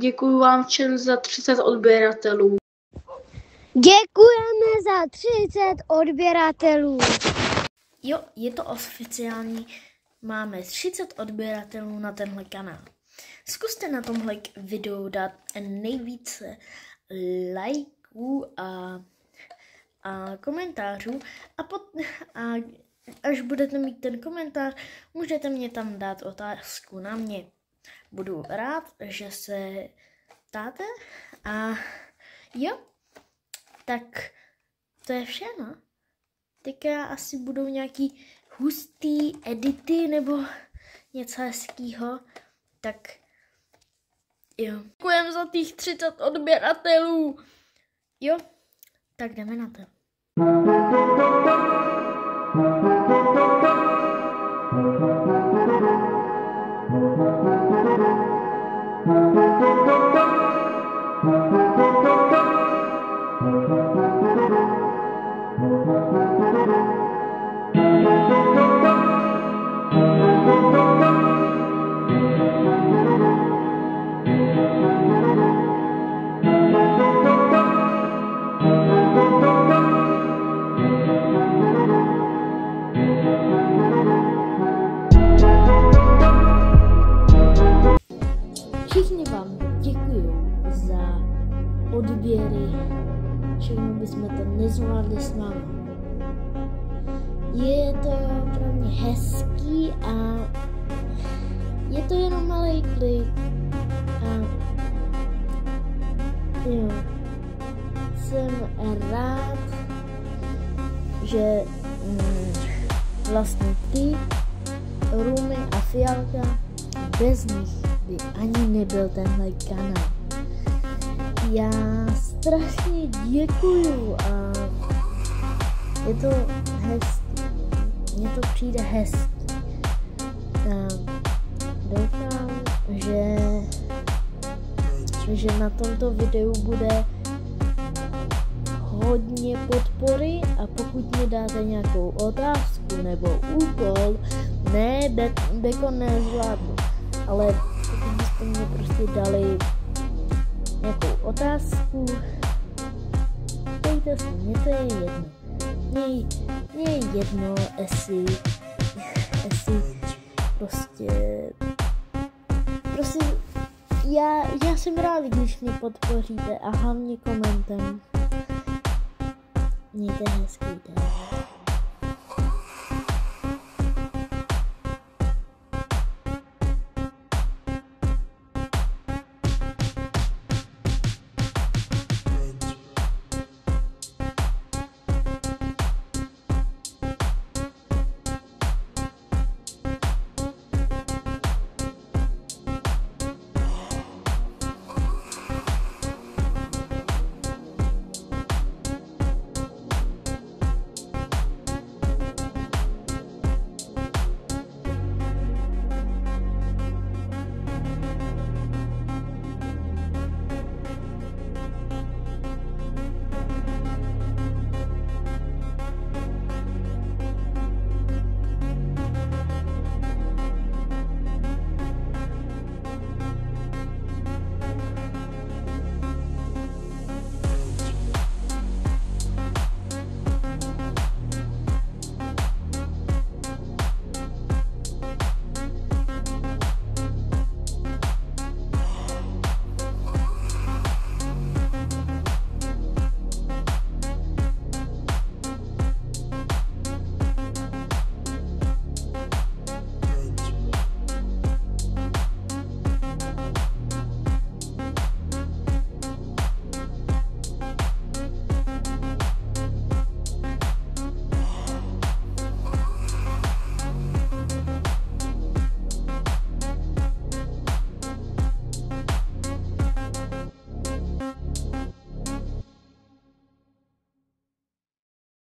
Děkuji vám všem za 30 odběratelů. Děkujeme za 30 odběratelů. Jo, je to oficiální. Máme 30 odběratelů na tenhle kanál. Zkuste na tomhle videu dát nejvíce lajků a komentářů a až budete mít ten komentář, můžete mě tam dát otázku na mě. Budu rád, že se ptáte a jo, tak to je vše, no. Teďka asi budou nějaký hustý edity nebo něco hezkýho, tak jo. Děkujem za těch 30 odběratelů. Jo, tak jdeme na to. Všichni vám děkuju za odběry, všechno bychom to nezvládli s vámi. Je to pro mě hezký a je to jenom malý klik a jo, jsem rád, že vlastně ty, Rumy a Fialka, bez nich by ani nebyl tenhle kanál. Já strašně děkuju a je to hezký. Mně to přijde hezký. Doufám, že na tomto videu bude hodně podpory a pokud mi dáte nějakou otázku nebo úkol, ne, Beko nezvládnu, ale pokud byste mě prostě dali nějakou otázku, dejte si, mně to je jedno. Mně je jedno, jestli prostě já jsem rád, když mě podpoříte a hlavně komentem. Mějte hezký den.